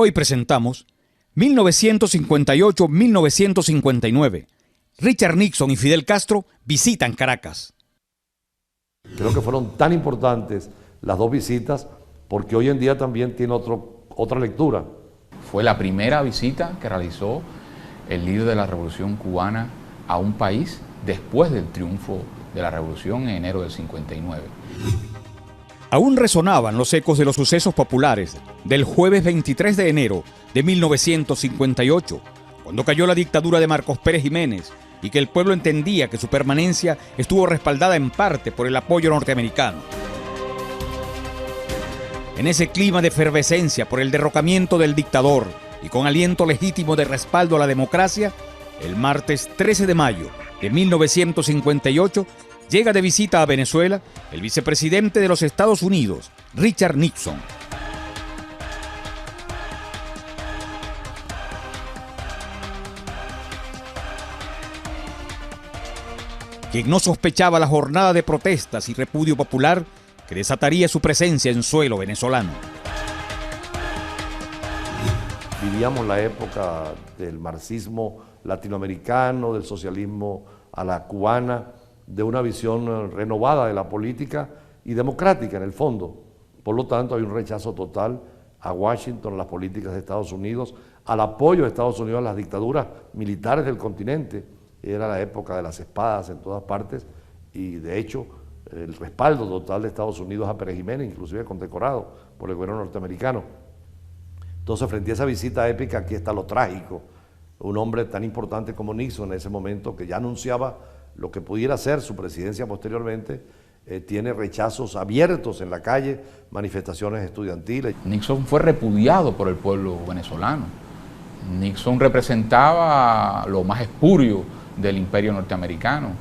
Hoy presentamos 1958-1959. Richard Nixon y Fidel Castro visitan Caracas. Creo que fueron tan importantes las dos visitas porque hoy en día también tiene otra lectura. Fue la primera visita que realizó el líder de la Revolución Cubana a un país después del triunfo de la Revolución en enero del 59. Aún resonaban los ecos de los sucesos populares del jueves 23 de enero de 1958, cuando cayó la dictadura de Marcos Pérez Jiménez y que el pueblo entendía que su permanencia estuvo respaldada en parte por el apoyo norteamericano. En ese clima de efervescencia por el derrocamiento del dictador y con aliento legítimo de respaldo a la democracia, el martes 13 de mayo de 1958 llega de visita a Venezuela el vicepresidente de los Estados Unidos, Richard Nixon. Quien no sospechaba la jornada de protestas y repudio popular que desataría su presencia en suelo venezolano. Vivíamos la época del marxismo latinoamericano, del socialismo a la cubana, de una visión renovada de la política y democrática en el fondo. Por lo tanto, hay un rechazo total a Washington, a las políticas de Estados Unidos, al apoyo de Estados Unidos a las dictaduras militares del continente. Era la época de las espadas en todas partes y de hecho el respaldo total de Estados Unidos a Pérez Jiménez, inclusive condecorado por el gobierno norteamericano. Entonces, frente a esa visita épica, aquí está lo trágico. Un hombre tan importante como Nixon en ese momento, que ya anunciaba lo que pudiera ser su presidencia posteriormente, tiene rechazos abiertos en la calle, manifestaciones estudiantiles. Nixon fue repudiado por el pueblo venezolano. Nixon representaba lo más espurio del imperio norteamericano,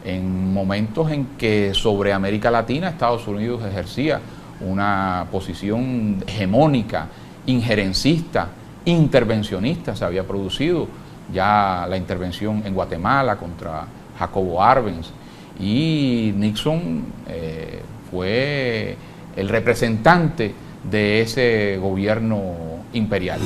en momentos en que sobre América Latina Estados Unidos ejercía una posición hegemónica, injerencista, intervencionista. Se había producido ya la intervención en Guatemala contra Jacobo Arbenz y Nixon fue el representante de ese gobierno imperial.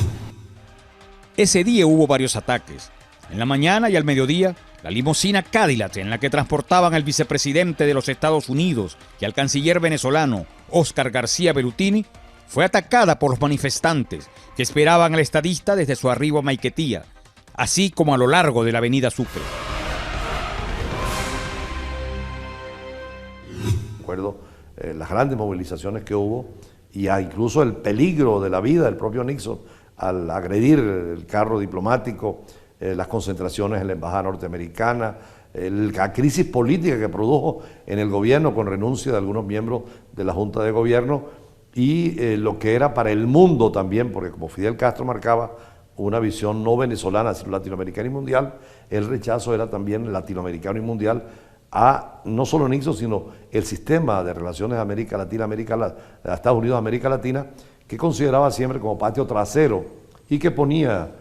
Ese día hubo varios ataques. En la mañana y al mediodía, la limusina Cadillac en la que transportaban al vicepresidente de los Estados Unidos y al canciller venezolano Óscar García Bellutini fue atacada por los manifestantes que esperaban al estadista desde su arribo a Maiquetía, así como a lo largo de la avenida Sucre. Recuerdo las grandes movilizaciones que hubo y incluso el peligro de la vida del propio Nixon al agredir el carro diplomático, las concentraciones en la embajada norteamericana, la crisis política que produjo en el gobierno con renuncia de algunos miembros de la Junta de Gobierno y lo que era para el mundo también, porque como Fidel Castro marcaba una visión no venezolana, sino latinoamericana y mundial, el rechazo era también latinoamericano y mundial a no solo Nixon, sino el sistema de relaciones América Latina, Estados Unidos, América Latina, que consideraba siempre como patio trasero y que ponía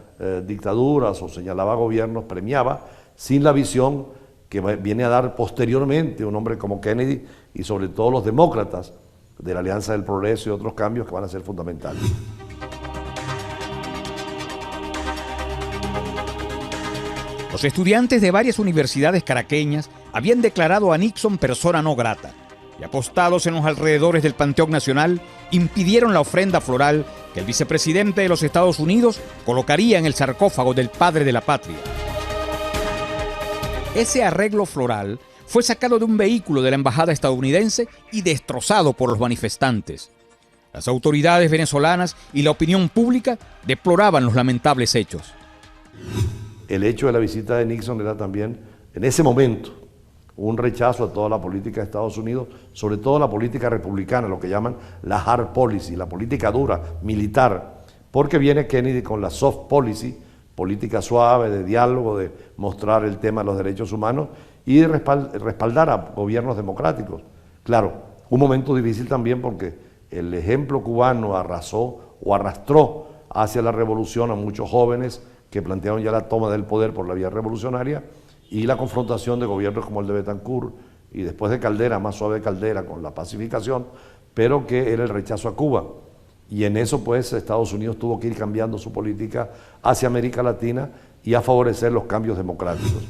dictaduras o señalaba gobiernos, premiaba, sin la visión que viene a dar posteriormente un hombre como Kennedy y sobre todo los demócratas de la Alianza del Progreso y otros cambios que van a ser fundamentales. Los estudiantes de varias universidades caraqueñas habían declarado a Nixon persona no grata y, apostados en los alrededores del Panteón Nacional, impidieron la ofrenda floral que el vicepresidente de los Estados Unidos colocaría en el sarcófago del padre de la patria. Ese arreglo floral fue sacado de un vehículo de la embajada estadounidense y destrozado por los manifestantes. Las autoridades venezolanas y la opinión pública deploraban los lamentables hechos. El hecho de la visita de Nixon era también, en ese momento, un rechazo a toda la política de Estados Unidos, sobre todo la política republicana, lo que llaman la hard policy, la política dura, militar, porque viene Kennedy con la soft policy, política suave, de diálogo, de mostrar el tema de los derechos humanos y de respaldar a gobiernos democráticos. Claro, un momento difícil también porque el ejemplo cubano arrasó o arrastró hacia la revolución a muchos jóvenes que plantearon ya la toma del poder por la vía revolucionaria y la confrontación de gobiernos como el de Betancourt y después de Caldera, más suave Caldera con la pacificación, pero que era el rechazo a Cuba. y en eso pues Estados Unidos tuvo que ir cambiando su política hacia América Latina y a favorecer los cambios democráticos.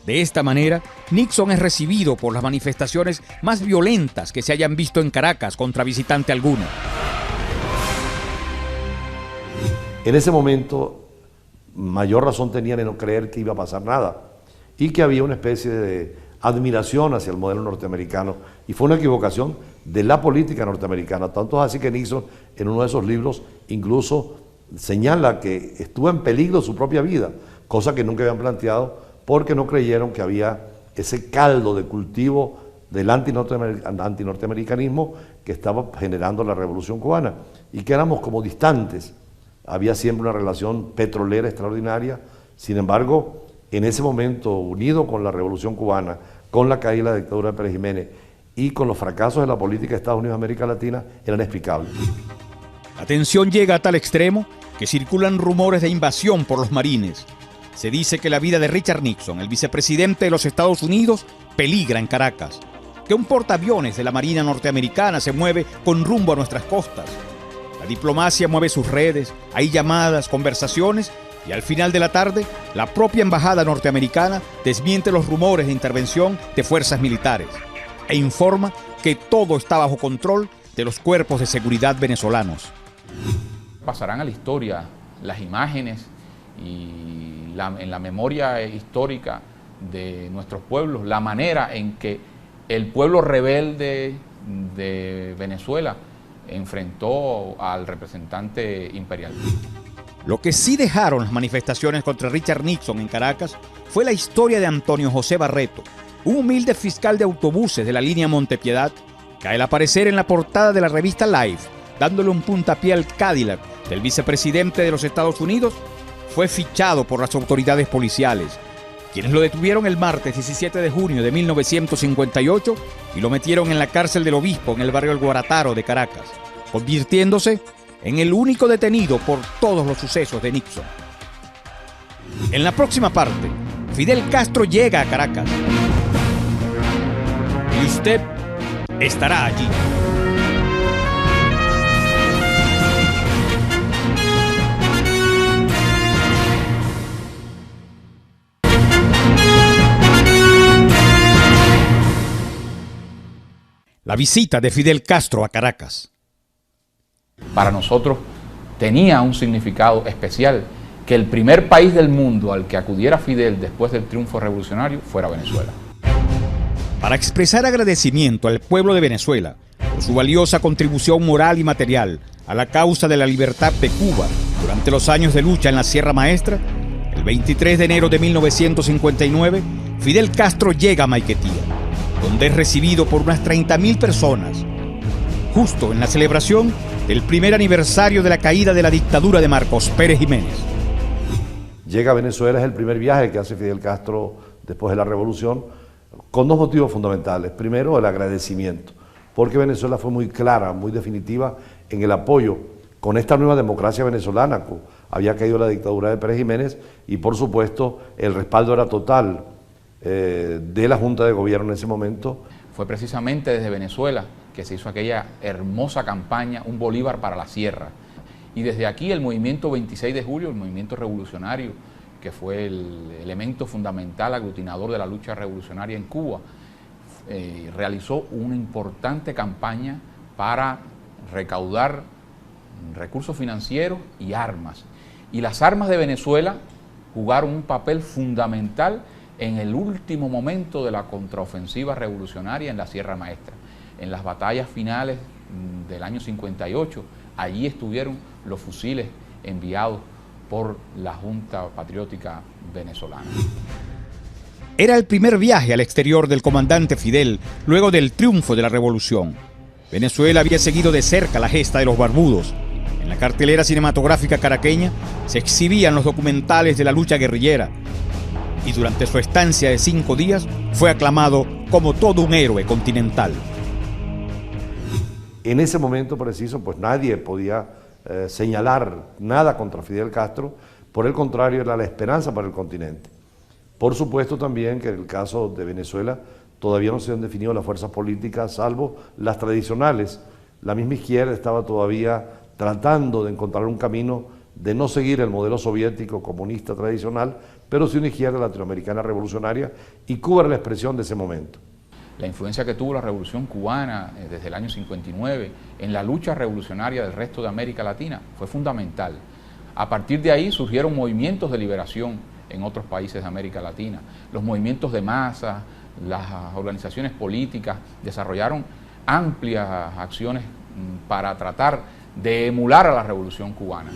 De esta manera, Nixon es recibido por las manifestaciones más violentas que se hayan visto en Caracas contra visitante alguno. En ese momento, mayor razón tenían en no creer que iba a pasar nada y que había una especie de admiración hacia el modelo norteamericano, y fue una equivocación de la política norteamericana. Tanto es así que Nixon, en uno de esos libros, incluso señala que estuvo en peligro su propia vida, cosa que nunca habían planteado, porque no creyeron que había ese caldo de cultivo del antinorteamericanismo que estaba generando la Revolución Cubana, y que éramos como distantes. Había siempre una relación petrolera extraordinaria. Sin embargo, en ese momento, unido con la Revolución Cubana, con la caída de la dictadura de Pérez Jiménez y con los fracasos de la política de Estados Unidos y América Latina, eran inexplicables. La tensión llega a tal extremo que circulan rumores de invasión por los marines. Se dice que la vida de Richard Nixon, el vicepresidente de los Estados Unidos, peligra en Caracas, que un portaaviones de la Marina norteamericana se mueve con rumbo a nuestras costas. La diplomacia mueve sus redes, hay llamadas, conversaciones, y al final de la tarde, la propia embajada norteamericana desmiente los rumores de intervención de fuerzas militares e informa que todo está bajo control de los cuerpos de seguridad venezolanos. Pasarán a la historia las imágenes y en la memoria histórica de nuestros pueblos, la manera en que el pueblo rebelde de Venezuela enfrentó al representante imperial. Lo que sí dejaron las manifestaciones contra Richard Nixon en Caracas fue la historia de Antonio José Barreto, un humilde fiscal de autobuses de la línea Montepiedad, que al aparecer en la portada de la revista Life, dándole un puntapié al Cadillac del vicepresidente de los Estados Unidos, fue fichado por las autoridades policiales, quienes lo detuvieron el martes 17 de junio de 1958 y lo metieron en la cárcel del Obispo en el barrio El Guarataro de Caracas, convirtiéndose en el único detenido por todos los sucesos de Nixon. En la próxima parte, Fidel Castro llega a Caracas y usted estará allí. La visita de Fidel Castro a Caracas. Para nosotros tenía un significado especial que el primer país del mundo al que acudiera Fidel después del triunfo revolucionario fuera Venezuela. Para expresar agradecimiento al pueblo de Venezuela por su valiosa contribución moral y material a la causa de la libertad de Cuba durante los años de lucha en la Sierra Maestra, el 23 de enero de 1959, Fidel Castro llega a Maiquetía, donde es recibido por unas 30.000 personas, justo en la celebración del primer aniversario de la caída de la dictadura de Marcos Pérez Jiménez. Llega a Venezuela, es el primer viaje que hace Fidel Castro después de la revolución, con dos motivos fundamentales. Primero, el agradecimiento, porque Venezuela fue muy clara, muy definitiva en el apoyo con esta nueva democracia venezolana. Había caído la dictadura de Pérez Jiménez y, por supuesto, el respaldo era total de la Junta de Gobierno en ese momento. Fue precisamente desde Venezuela que se hizo aquella hermosa campaña, Un Bolívar para la Sierra. Y desde aquí el movimiento 26 de julio, el movimiento revolucionario, que fue el elemento fundamental aglutinador de la lucha revolucionaria en Cuba, realizó una importante campaña para recaudar recursos financieros y armas. Y las armas de Venezuela jugaron un papel fundamental en el último momento de la contraofensiva revolucionaria en la Sierra Maestra. En las batallas finales del año 58, allí estuvieron los fusiles enviados por la Junta Patriótica Venezolana. Era el primer viaje al exterior del comandante Fidel luego del triunfo de la revolución. Venezuela había seguido de cerca la gesta de los barbudos. En la cartelera cinematográfica caraqueña se exhibían los documentales de la lucha guerrillera, y durante su estancia de 5 días fue aclamado como todo un héroe continental. En ese momento preciso, pues nadie podía señalar nada contra Fidel Castro, por el contrario, era la esperanza para el continente. Por supuesto también que en el caso de Venezuela todavía no se han definido las fuerzas políticas, salvo las tradicionales. La misma izquierda estaba todavía tratando de encontrar un camino de no seguir el modelo soviético comunista tradicional, pero sí una izquierda latinoamericana revolucionaria, y Cuba era la expresión de ese momento. La influencia que tuvo la Revolución Cubana desde el año 59 en la lucha revolucionaria del resto de América Latina fue fundamental. A partir de ahí surgieron movimientos de liberación en otros países de América Latina. Los movimientos de masas, las organizaciones políticas desarrollaron amplias acciones para tratar de emular a la Revolución Cubana.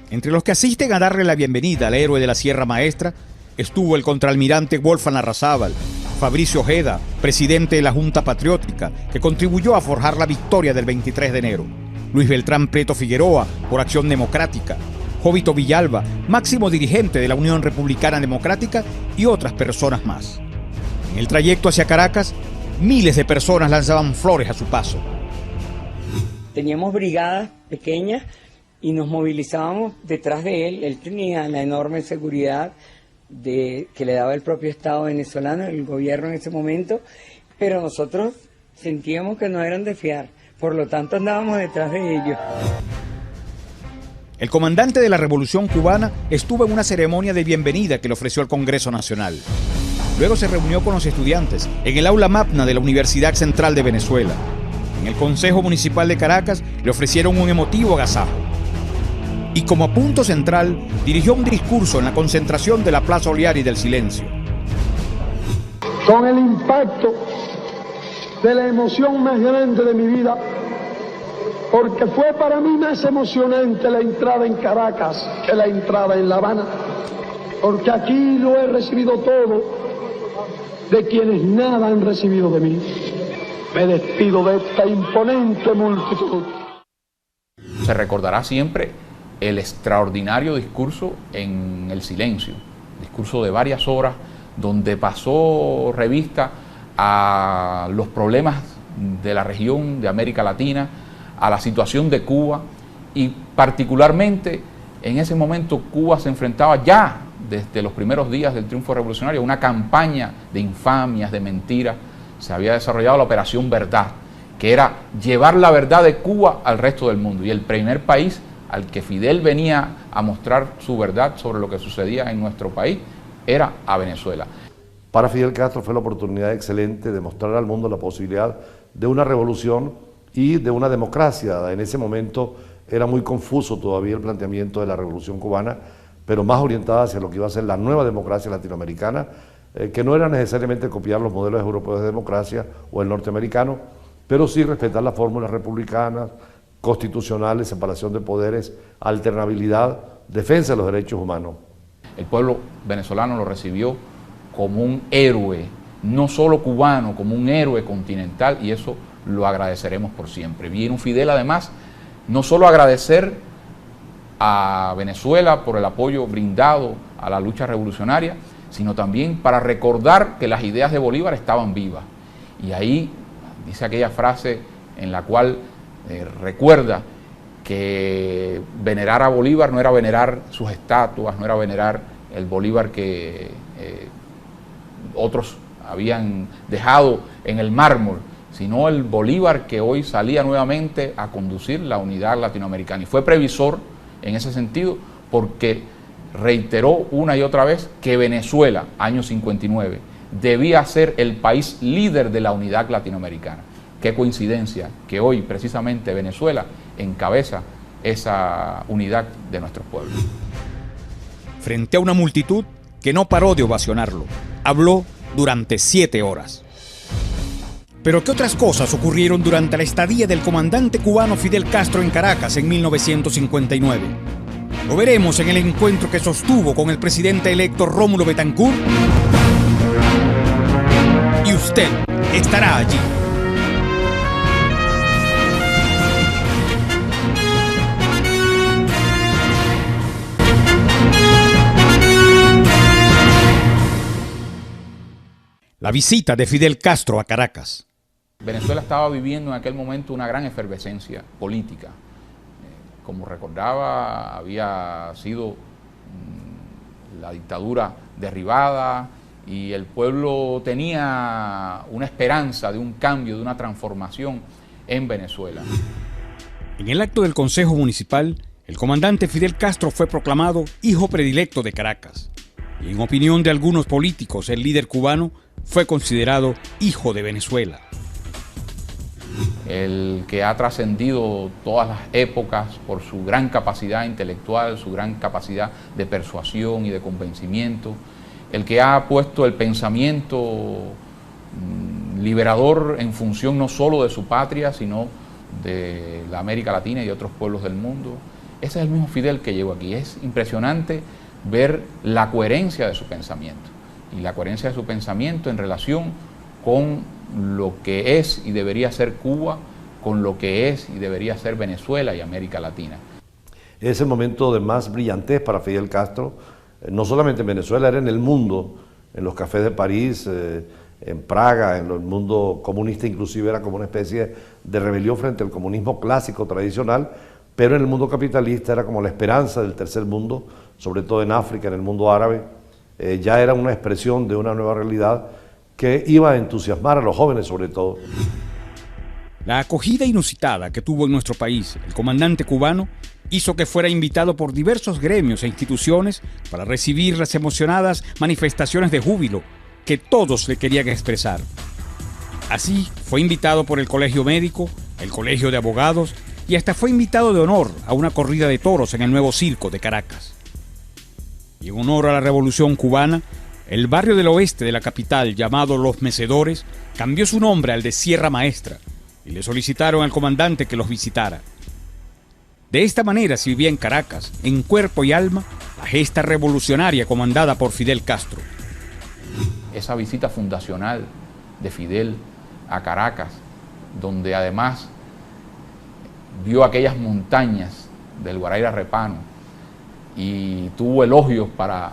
Entre los que asisten a darle la bienvenida al héroe de la Sierra Maestra estuvo el contraalmirante Wolfgang Larrazábal, Fabricio Ojeda, presidente de la Junta Patriótica, que contribuyó a forjar la victoria del 23 de enero, Luis Beltrán Prieto Figueroa, por Acción Democrática, Jovito Villalba, máximo dirigente de la Unión Republicana Democrática, y otras personas más. En el trayecto hacia Caracas, miles de personas lanzaban flores a su paso. Teníamos brigadas pequeñas y nos movilizábamos detrás de él. Él tenía la enorme seguridad que le daba el propio Estado venezolano, el gobierno en ese momento, pero nosotros sentíamos que no eran de fiar, por lo tanto andábamos detrás de ellos. El comandante de la Revolución Cubana estuvo en una ceremonia de bienvenida que le ofreció el Congreso Nacional. Luego se reunió con los estudiantes en el aula magna de la Universidad Central de Venezuela. En el Consejo Municipal de Caracas le ofrecieron un emotivo agasajo. Y como punto central, dirigió un discurso en la concentración de la Plaza Oliari del Silencio. Con el impacto de la emoción más grande de mi vida, porque fue para mí más emocionante la entrada en Caracas que la entrada en La Habana, porque aquí lo he recibido todo de quienes nada han recibido de mí. Me despido de esta imponente multitud. Se recordará siempre el extraordinario discurso en el Silencio, discurso de varias horas donde pasó revista a los problemas de la región de América Latina, a la situación de Cuba, y particularmente en ese momento Cuba se enfrentaba ya desde los primeros días del triunfo revolucionario a una campaña de infamias, de mentiras. Se había desarrollado la Operación Verdad, que era llevar la verdad de Cuba al resto del mundo, y el primer país al que Fidel venía a mostrar su verdad sobre lo que sucedía en nuestro país era a Venezuela. Para Fidel Castro fue la oportunidad excelente de mostrar al mundo la posibilidad de una revolución y de una democracia. En ese momento era muy confuso todavía el planteamiento de la Revolución Cubana, pero más orientada hacia lo que iba a ser la nueva democracia latinoamericana, que no era necesariamente copiar los modelos europeos de democracia o el norteamericano, pero sí respetar las fórmulas republicanas, constitucionales, separación de poderes, alternabilidad, defensa de los derechos humanos. El pueblo venezolano lo recibió como un héroe, no solo cubano, como un héroe continental, y eso lo agradeceremos por siempre. Vino Fidel además no solo agradecer a Venezuela por el apoyo brindado a la lucha revolucionaria, sino también para recordar que las ideas de Bolívar estaban vivas. Y ahí dice aquella frase en la cual recuerda que venerar a Bolívar no era venerar sus estatuas, no era venerar el Bolívar que otros habían dejado en el mármol, sino el Bolívar que hoy salía nuevamente a conducir la unidad latinoamericana. Y fue previsor en ese sentido porque reiteró una y otra vez que Venezuela, año 59, debía ser el país líder de la unidad latinoamericana. Qué coincidencia que hoy precisamente Venezuela encabeza esa unidad de nuestros pueblos. Frente a una multitud que no paró de ovacionarlo, habló durante 7 horas. Pero ¿qué otras cosas ocurrieron durante la estadía del comandante cubano Fidel Castro en Caracas en 1959? Lo veremos en el encuentro que sostuvo con el presidente electo Rómulo Betancourt. Y usted estará allí. La visita de Fidel Castro a Caracas. Venezuela estaba viviendo en aquel momento una gran efervescencia política. Como recordaba, había sido la dictadura derribada y el pueblo tenía una esperanza de un cambio, de una transformación en Venezuela. En el acto del Consejo Municipal, el comandante Fidel Castro fue proclamado hijo predilecto de Caracas. Y en opinión de algunos políticos, el líder cubano fue considerado hijo de Venezuela. El que ha trascendido todas las épocas por su gran capacidad intelectual, su gran capacidad de persuasión y de convencimiento, el que ha puesto el pensamiento liberador en función no solo de su patria, sino de la América Latina y de otros pueblos del mundo. Ese es el mismo Fidel que llegó aquí. Es impresionante ver la coherencia de su pensamiento, y la coherencia de su pensamiento en relación con lo que es y debería ser Cuba, con lo que es y debería ser Venezuela y América Latina. Es el momento de más brillantez para Fidel Castro, no solamente en Venezuela, era en el mundo, en los cafés de París, en Praga, en el mundo comunista inclusive era como una especie de rebelión frente al comunismo clásico, tradicional, pero en el mundo capitalista era como la esperanza del tercer mundo, sobre todo en África, en el mundo árabe. Ya era una expresión de una nueva realidad que iba a entusiasmar a los jóvenes sobre todo. La acogida inusitada que tuvo en nuestro país el comandante cubano hizo que fuera invitado por diversos gremios e instituciones para recibir las emocionadas manifestaciones de júbilo que todos le querían expresar. Así fue invitado por el Colegio Médico, el Colegio de Abogados y hasta fue invitado de honor a una corrida de toros en el Nuevo Circo de Caracas. Y en honor a la Revolución Cubana, el barrio del oeste de la capital, llamado Los Mecedores, cambió su nombre al de Sierra Maestra y le solicitaron al comandante que los visitara. De esta manera se vivía en Caracas, en cuerpo y alma, la gesta revolucionaria comandada por Fidel Castro. Esa visita fundacional de Fidel a Caracas, donde además vio aquellas montañas del Guaraíra Repano y tuvo elogios para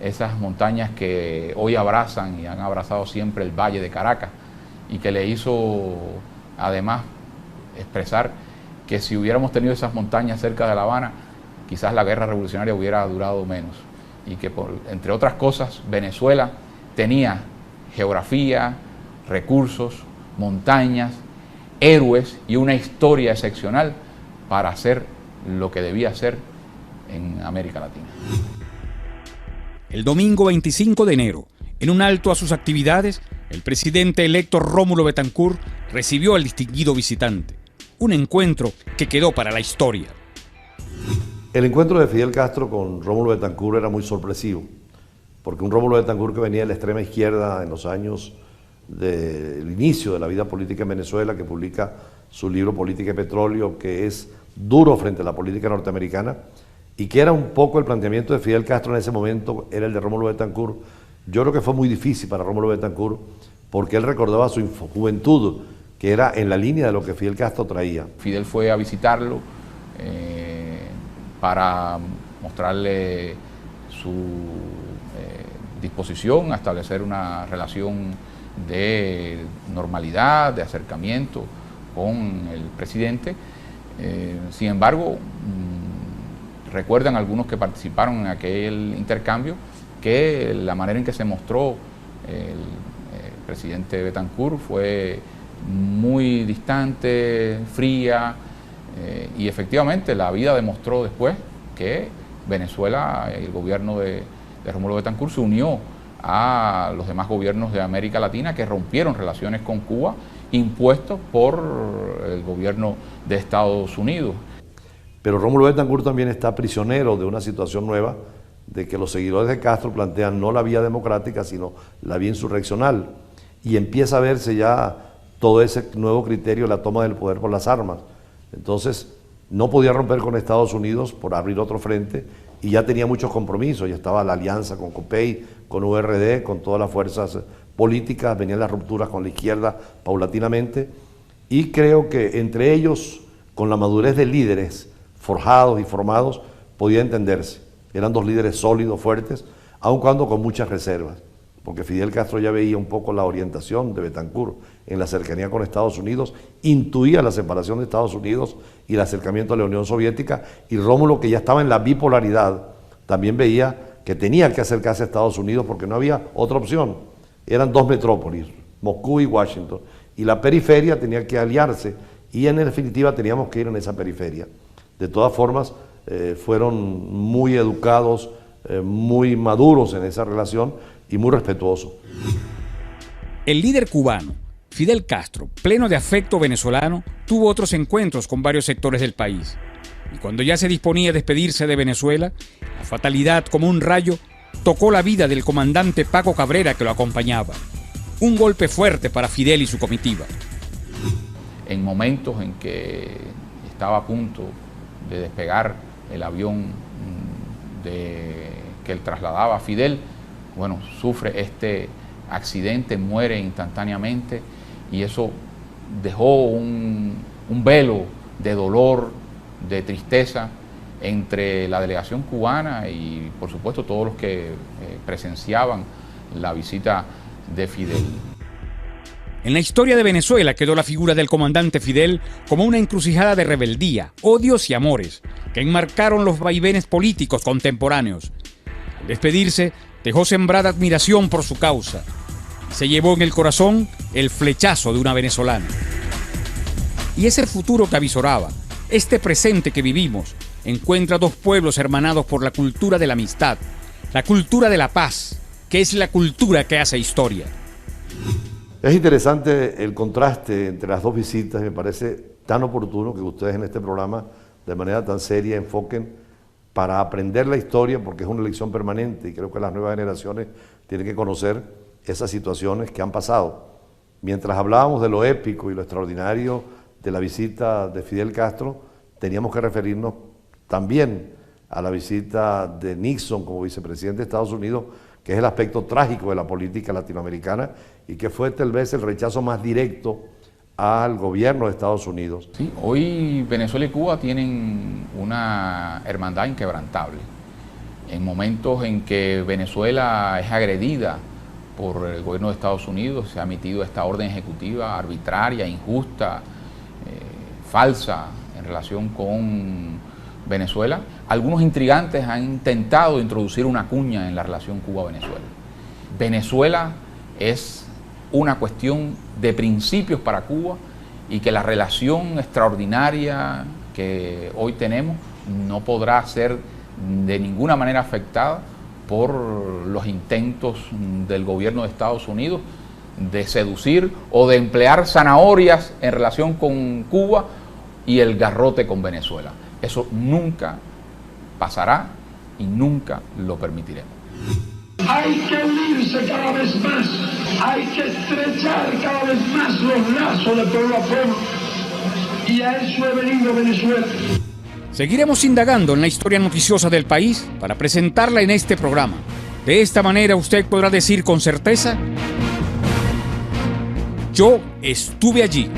esas montañas que hoy abrazan y han abrazado siempre el Valle de Caracas, y que le hizo además expresar que si hubiéramos tenido esas montañas cerca de La Habana, quizás la guerra revolucionaria hubiera durado menos, y que entre otras cosas Venezuela tenía geografía, recursos, montañas, héroes y una historia excepcional para hacer lo que debía ser en América Latina. El domingo 25 de enero, en un alto a sus actividades, el presidente electo Rómulo Betancourt recibió al distinguido visitante. Un encuentro que quedó para la historia. El encuentro de Fidel Castro con Rómulo Betancourt era muy sorpresivo, porque un Rómulo Betancourt que venía de la extrema izquierda en los años del inicio de la vida política en Venezuela, que publica su libro Política y Petróleo, que es duro frente a la política norteamericana, y que era un poco el planteamiento de Fidel Castro en ese momento, era el de Rómulo Betancourt. Yo creo que fue muy difícil para Rómulo Betancourt, porque él recordaba su juventud, que era en la línea de lo que Fidel Castro traía. Fidel fue a visitarlo para mostrarle su disposición a establecer una relación de normalidad, de acercamiento con el presidente. Sin embargo, recuerdan algunos que participaron en aquel intercambio que la manera en que se mostró el presidente Betancourt fue muy distante, fría, y efectivamente la vida demostró después que Venezuela, el gobierno de Rómulo Betancourt, se unió a los demás gobiernos de América Latina que rompieron relaciones con Cuba impuestos por el gobierno de Estados Unidos. Pero Rómulo Betancourt también está prisionero de una situación nueva, de que los seguidores de Castro plantean no la vía democrática, sino la vía insurreccional, y empieza a verse ya todo ese nuevo criterio, la toma del poder por las armas. Entonces, no podía romper con Estados Unidos por abrir otro frente, y ya tenía muchos compromisos, ya estaba la alianza con COPEI, con URD, con todas las fuerzas políticas, venían las rupturas con la izquierda paulatinamente, y creo que entre ellos, con la madurez de líderes forjados y formados, podía entenderse. Eran dos líderes sólidos, fuertes, aun cuando con muchas reservas, porque Fidel Castro ya veía un poco la orientación de Betancourt en la cercanía con Estados Unidos, intuía la separación de Estados Unidos y el acercamiento a la Unión Soviética, y Rómulo, que ya estaba en la bipolaridad, también veía que tenía que acercarse a Estados Unidos porque no había otra opción. Eran dos metrópolis, Moscú y Washington, y la periferia tenía que aliarse y en definitiva teníamos que ir en esa periferia. De todas formas, fueron muy educados, muy maduros en esa relación y muy respetuosos. El líder cubano, Fidel Castro, pleno de afecto venezolano, tuvo otros encuentros con varios sectores del país. Y cuando ya se disponía a despedirse de Venezuela, la fatalidad, como un rayo, tocó la vida del comandante Paco Cabrera, que lo acompañaba. Un golpe fuerte para Fidel y su comitiva. En momentos en que estaba a punto de despegar el avión que él trasladaba a Fidel, bueno, sufre este accidente, muere instantáneamente, y eso dejó un velo de dolor, de tristeza entre la delegación cubana y por supuesto todos los que presenciaban la visita de Fidel. En la historia de Venezuela quedó la figura del comandante Fidel como una encrucijada de rebeldía, odios y amores que enmarcaron los vaivenes políticos contemporáneos. Al despedirse, dejó sembrada admiración por su causa. Se llevó en el corazón el flechazo de una venezolana. Y es el futuro que avisoraba. Este presente que vivimos encuentra dos pueblos hermanados por la cultura de la amistad, la cultura de la paz, que es la cultura que hace historia. Es interesante el contraste entre las dos visitas y me parece tan oportuno que ustedes en este programa de manera tan seria enfoquen para aprender la historia, porque es una lección permanente y creo que las nuevas generaciones tienen que conocer esas situaciones que han pasado. Mientras hablábamos de lo épico y lo extraordinario de la visita de Fidel Castro, teníamos que referirnos también a la visita de Nixon como vicepresidente de Estados Unidos, que es el aspecto trágico de la política latinoamericana y que fue tal vez el rechazo más directo al gobierno de Estados Unidos. Sí, hoy Venezuela y Cuba tienen una hermandad inquebrantable. En momentos en que Venezuela es agredida por el gobierno de Estados Unidos, se ha emitido esta orden ejecutiva arbitraria, injusta, falsa en relación con Venezuela. Algunos intrigantes han intentado introducir una cuña en la relación Cuba-Venezuela. Venezuela es una cuestión de principios para Cuba y que la relación extraordinaria que hoy tenemos no podrá ser de ninguna manera afectada por los intentos del gobierno de Estados Unidos de seducir o de emplear zanahorias en relación con Cuba y el garrote con Venezuela. Eso nunca pasará y nunca lo permitiremos. Hay que unirse cada vez más, hay que estrechar cada vez más los lazos de pueblo a pueblo, y a eso he venido Venezuela. Seguiremos indagando en la historia noticiosa del país para presentarla en este programa. De esta manera usted podrá decir con certeza: yo estuve allí.